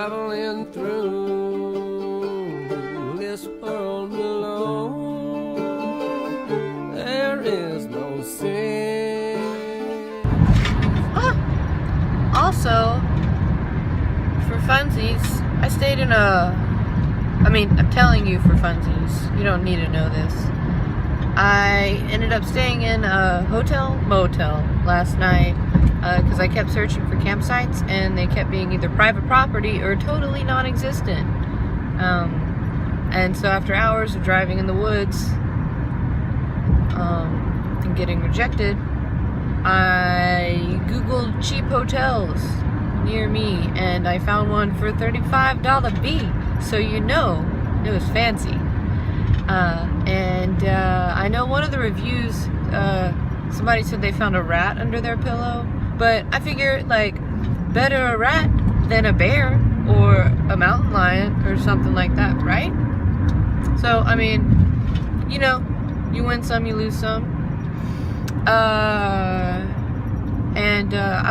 traveling through this world below, there is no sin. Also, for funsies, I stayed in I'm telling you for funsies, you don't need to know this. I ended up staying in a motel last night because I kept searching for campsites and they kept being either private property or totally non-existent. And so after hours of driving in the woods and getting rejected, I googled cheap hotels near me and I found one for $35 B, so you know it was fancy. I know one of the reviews, somebody said they found a rat under their pillow, but I figure, like, better a rat than a bear or a mountain lion or something like that, right? So, I mean, you know, you win some, you lose some. I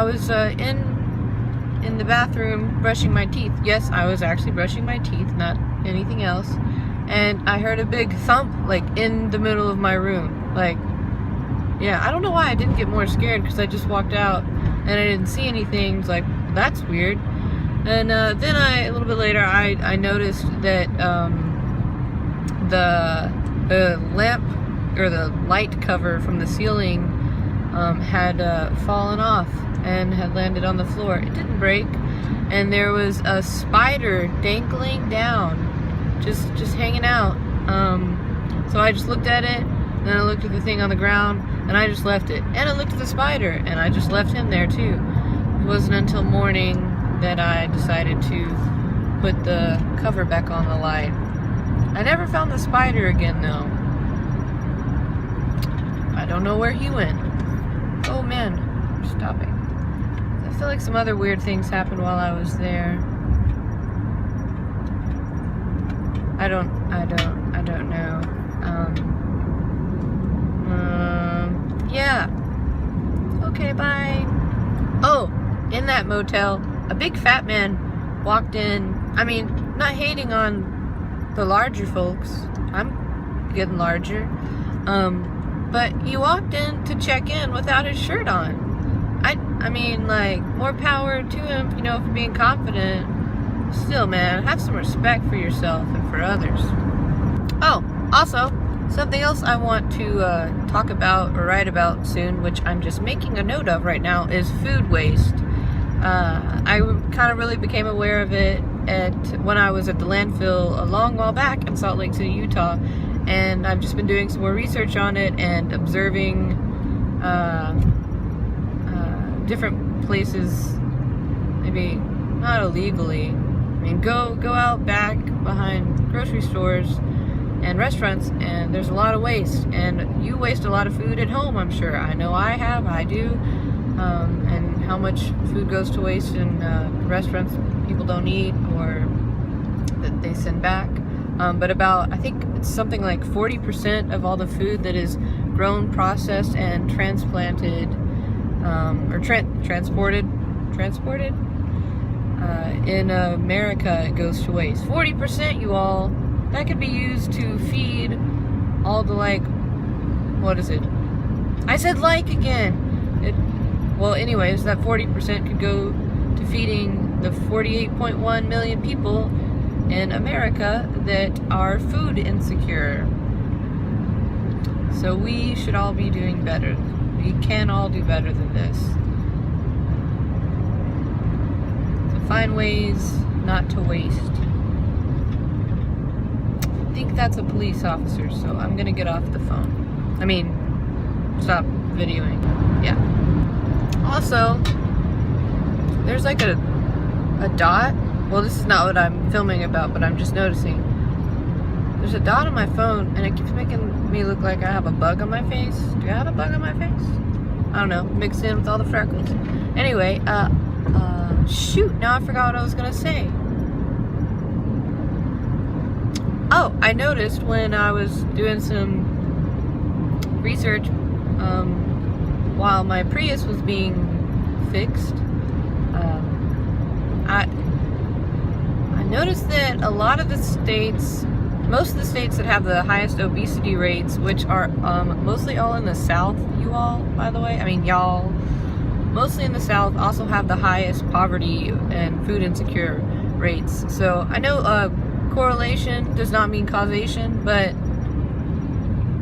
was in the bathroom brushing my teeth. Yes, I was actually brushing my teeth, not anything else. And I heard a big thump, like, in the middle of my room. Like, yeah, I don't know why I didn't get more scared, because I just walked out and I didn't see anything. It was like, that's weird. And then a little bit later, I noticed that the lamp, or the light cover from the ceiling had fallen off and had landed on the floor. It didn't break. And there was a spider dangling down, just hanging out. So I just looked at it, and then I looked at the thing on the ground, and I just left it. And I looked at the spider, and I just left him there too. It wasn't until morning that I decided to put the cover back on the light. I never found the spider again though. I don't know where he went. Oh man, I'm stopping. I feel like some other weird things happened while I was there. I don't know. Yeah. Okay, bye. Oh, in that motel, a big fat man walked in. I mean, not hating on the larger folks. I'm getting larger. But he walked in to check in without his shirt on. I mean, like, more power to him, you know, for being confident. Still, man, have some respect for yourself and for others. Oh, also, something else I want to talk about or write about soon, which I'm just making a note of right now, is food waste. I kind of really became aware of it when I was at the landfill a long while back in Salt Lake City, Utah, and I've just been doing some more research on it and observing different places, maybe not illegally. I mean, go out back behind grocery stores and restaurants, and there's a lot of waste, and you waste a lot of food at home, I'm sure. I know I have, I do. And how much food goes to waste in restaurants people don't eat or that they send back. But about, I think it's something like 40% of all the food that is grown, processed, and transplanted, or transported in America, it goes to waste. 40%, you all. That could be used to feed all the, like, what is it? I said like again. Well, anyways, that 40% could go to feeding the 48.1 million people in America that are food insecure. So we should all be doing better. We can all do better than this. So find ways not to waste. I think that's a police officer, so I'm gonna get off the phone. I mean, stop videoing. Yeah. Also, there's like a dot. Well, this is not what I'm filming about, but I'm just noticing. There's a dot on my phone, and it keeps making me look like I have a bug on my face. Do I have a bug on my face? I don't know. Mixed in with all the freckles. Anyway, shoot, now I forgot what I was gonna say. Oh, I noticed when I was doing some research while my Prius was being fixed, noticed that a lot of the states, most of the states that have the highest obesity rates, which are mostly all in the South, you all, by the way, I mean y'all, mostly in the South, also have the highest poverty and food insecure rates. So I know correlation does not mean causation, but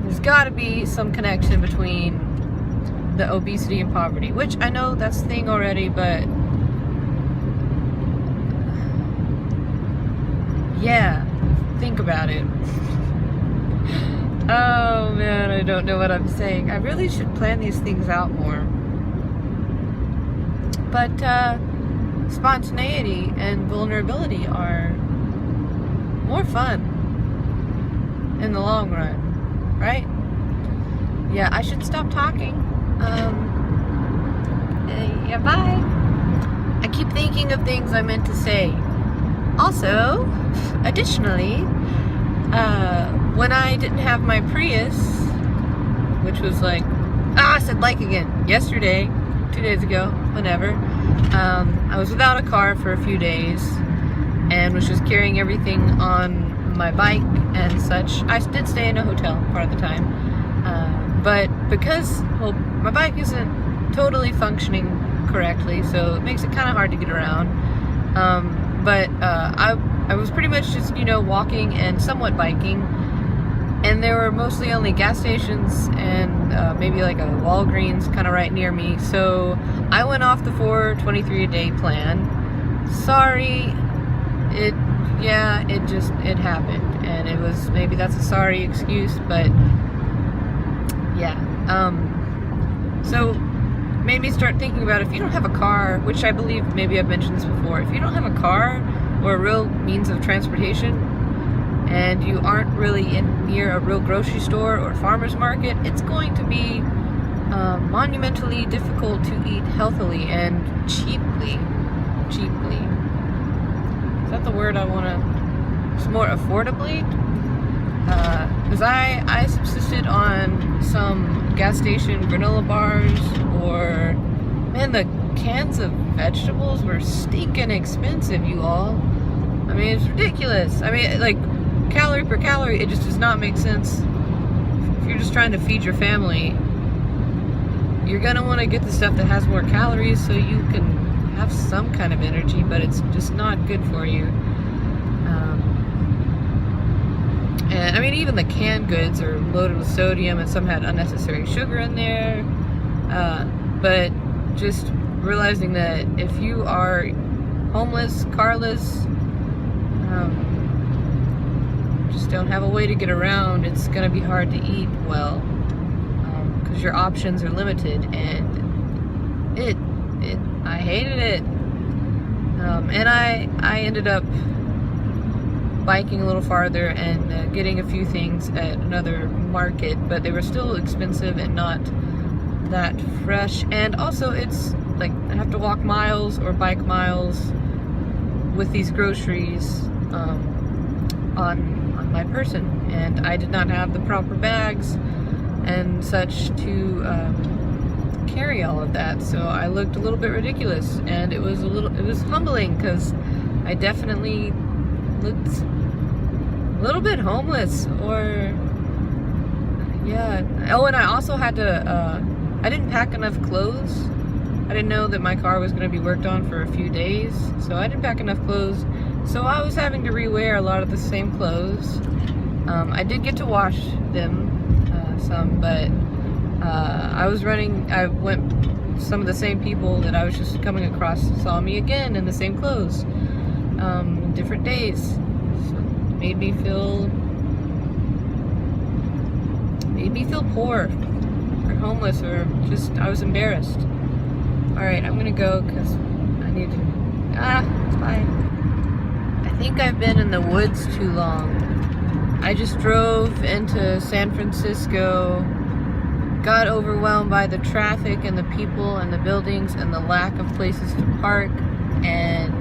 there's got to be some connection between the obesity and poverty, which I know that's the thing already, but yeah, think about it. Oh man, I don't know what I'm saying. I really should plan these things out more. But spontaneity and vulnerability are more fun in the long run, right? Yeah, I should stop talking. Yeah, bye. I keep thinking of things I meant to say. Also, additionally, when I didn't have my Prius, which was like, I said like again, yesterday, 2 days ago, whenever, I was without a car for a few days and was just carrying everything on my bike and such. I did stay in a hotel part of the time, but because, well, my bike isn't totally functioning correctly, so it makes it kind of hard to get around. But I was pretty much just, you know, walking and somewhat biking, and there were mostly only gas stations and maybe like a Walgreens kind of right near me. So I went off the 423 a day plan. Sorry, it happened, and it was, maybe that's a sorry excuse, but yeah. So made me start thinking about, if you don't have a car, which I believe maybe I've mentioned this before, if you don't have a car or a real means of transportation, and you aren't really near a real grocery store or farmer's market, it's going to be monumentally difficult to eat healthily and cheaply. Is that the word I want to? It's more affordably? Because I subsisted on some gas station granola bars, or, man, the cans of vegetables were stinking expensive, you all. I mean, it's ridiculous. I mean, like, calorie per calorie, it just does not make sense. If you're just trying to feed your family, you're gonna want to get the stuff that has more calories so you can have some kind of energy, but it's just not good for you. And I mean, even the canned goods are loaded with sodium, and some had unnecessary sugar in there. But just realizing that if you are homeless, carless, just don't have a way to get around, it's gonna be hard to eat well, because your options are limited, and I hated it. And I ended up biking a little farther and getting a few things at another market, but they were still expensive and not that fresh. And also, it's like I have to walk miles or bike miles with these groceries on my person, and I did not have the proper bags and such to carry all of that, so I looked a little bit ridiculous, and it was humbling, because I definitely looked a little bit homeless, or yeah. Oh, and I also had to I didn't pack enough clothes. I didn't know that my car was going to be worked on for a few days, so I didn't pack enough clothes, so I was having to rewear a lot of the same clothes. I did get to wash them some, but some of the same people that I was just coming across saw me again in the same clothes, different days. So it made me feel poor, or homeless, or just, I was embarrassed. Alright, I'm gonna go, because I need to, it's fine. I think I've been in the woods too long. I just drove into San Francisco, got overwhelmed by the traffic and the people and the buildings and the lack of places to park, and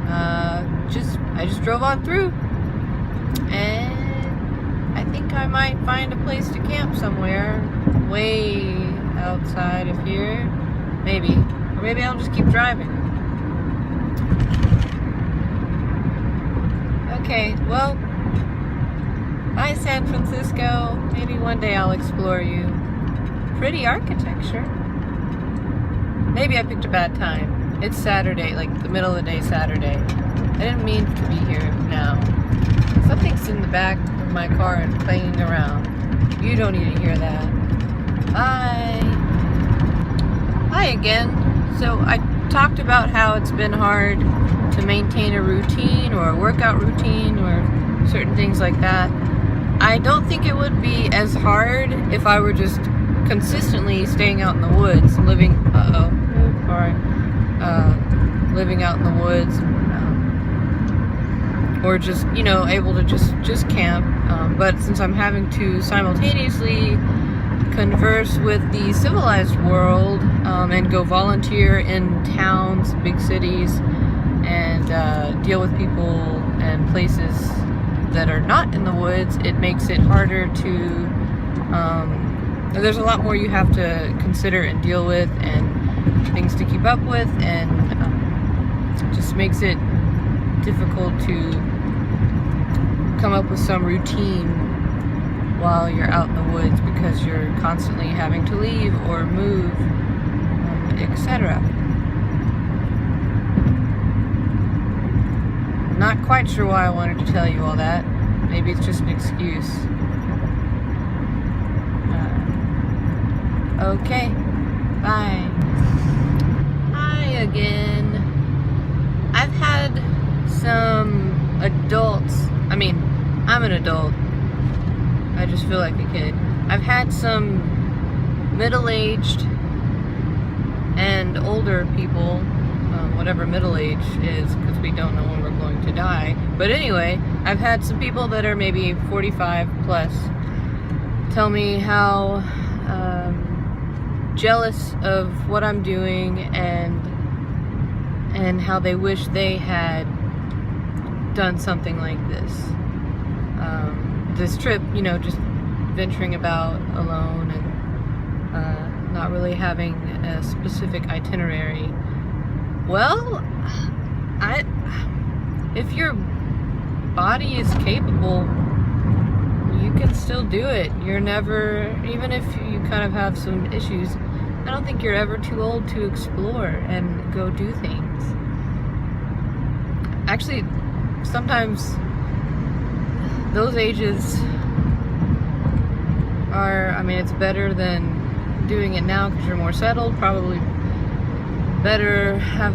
I just drove on through, and I think I might find a place to camp somewhere way outside of here, maybe, or maybe I'll just keep driving. Okay, well, bye San Francisco. Maybe one day I'll explore you. Pretty architecture. Maybe I picked a bad time. It's Saturday, like the middle of the day Saturday. I didn't mean to be here now. Something's in the back of my car and playing around. You don't need to hear that. Bye. Hi again. So I talked about how it's been hard to maintain a routine or a workout routine or certain things like that. I don't think it would be as hard if I were just consistently staying out in the woods, living out in the woods, or just, you know, able to just camp. But since I'm having to simultaneously converse with the civilized world and go volunteer in towns, big cities, and deal with people and places that are not in the woods, it makes it harder to, there's a lot more you have to consider and deal with and things to keep up with, and just makes it difficult to come up with some routine while you're out in the woods because you're constantly having to leave or move, etc. Not quite sure why I wanted to tell you all that. Maybe it's just an excuse. Okay, bye. Hi again. I've had some adults, I'm an adult. I just feel like a kid. I've had some middle-aged and older people, whatever middle age is, because we don't know when we're going to die. But anyway, I've had some people that are maybe 45 plus tell me how jealous of what I'm doing and how they wish they had done something like this. This trip, you know, just venturing about alone and not really having a specific itinerary. Well, if your body is capable, you can still do it. You're never, even if you kind of have some issues, I don't think you're ever too old to explore and go do things. Actually, sometimes those ages are, it's better than doing it now because you're more settled, probably better, have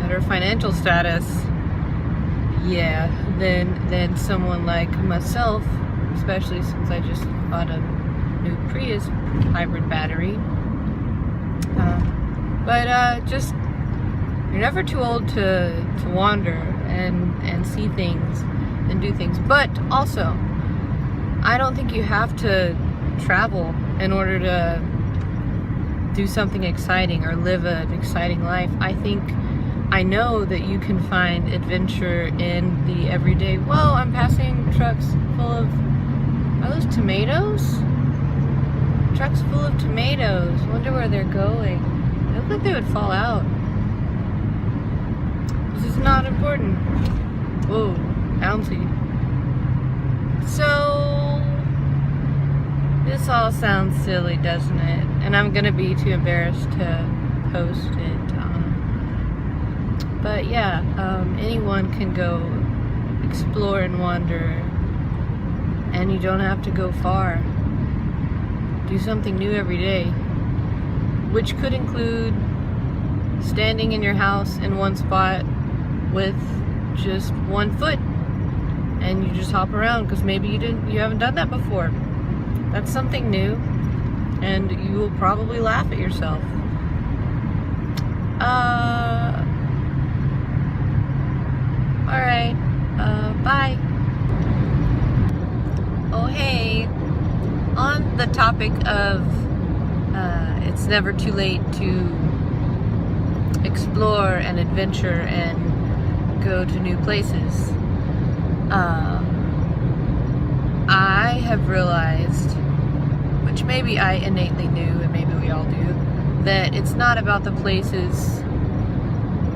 better financial status, than someone like myself, especially since I just bought a new Prius hybrid battery. Just, you're never too old to wander and see things and do things. But also, I don't think you have to travel in order to do something exciting or live an exciting life. I know that you can find adventure in the everyday. Whoa, I'm passing trucks full of, are those tomatoes? Trucks full of tomatoes. Wonder where they're going. They look like they would fall out. This is not important. Whoa, bouncy. So, this all sounds silly, doesn't it? And I'm gonna be too embarrassed to post it. But yeah, anyone can go explore and wander, and you don't have to go far. Do something new every day, which could include standing in your house in one spot with just one foot, and you just hop around because maybe you haven't done that before. That's something new, and you will probably laugh at yourself. Alright, bye. Oh hey, on the topic of it's never too late to explore and adventure and go to new places, I have realized, which maybe I innately knew and maybe we all do, that it's not about the places,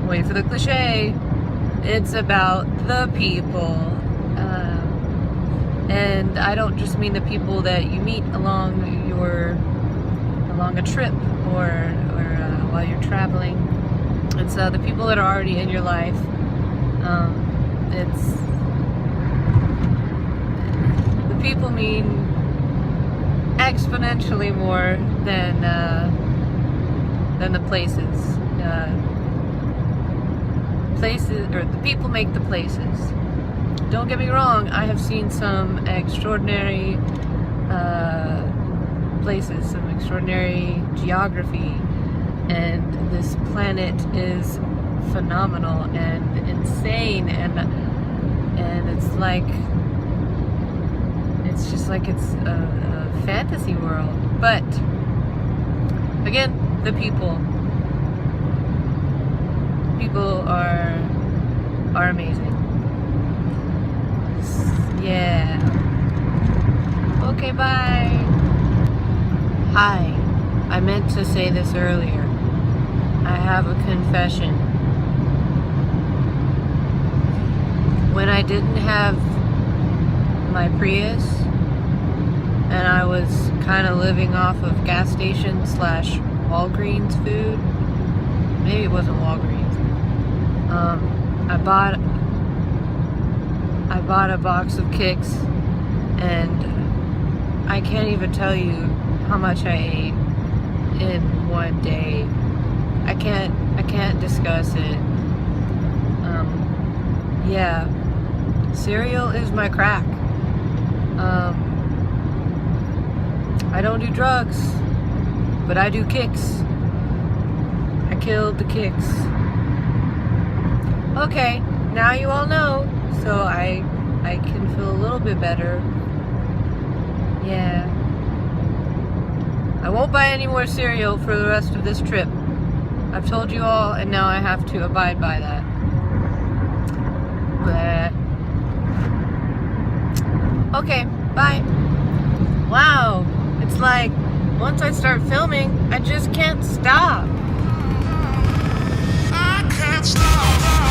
wait for the cliche, It's about the people. And I don't just mean the people that you meet along a trip or while you're traveling. It's the people that are already in your life. It's the people mean exponentially more than the places. Places, or the people make the places. Don't get me wrong, I have seen some extraordinary places, some extraordinary geography, and this planet is phenomenal and insane, and it's just like it's a fantasy world. But again, the people are amazing. Yeah. Okay, bye. Hi. I meant to say this earlier. I have a confession. When I didn't have my Prius and I was kind of living off of gas station / Walgreens food, maybe it wasn't Walgreens. I bought a box of Kicks, and I can't even tell you how much I ate in one day. I can't discuss it. Yeah, cereal is my crack. I don't do drugs, but I do Kicks. I killed the Kicks. Okay, now you all know, so I can feel a little bit better. Yeah. I won't buy any more cereal for the rest of this trip. I've told you all, and now I have to abide by that. But okay, bye. Wow, it's like once I start filming, I just can't stop. I can't stop.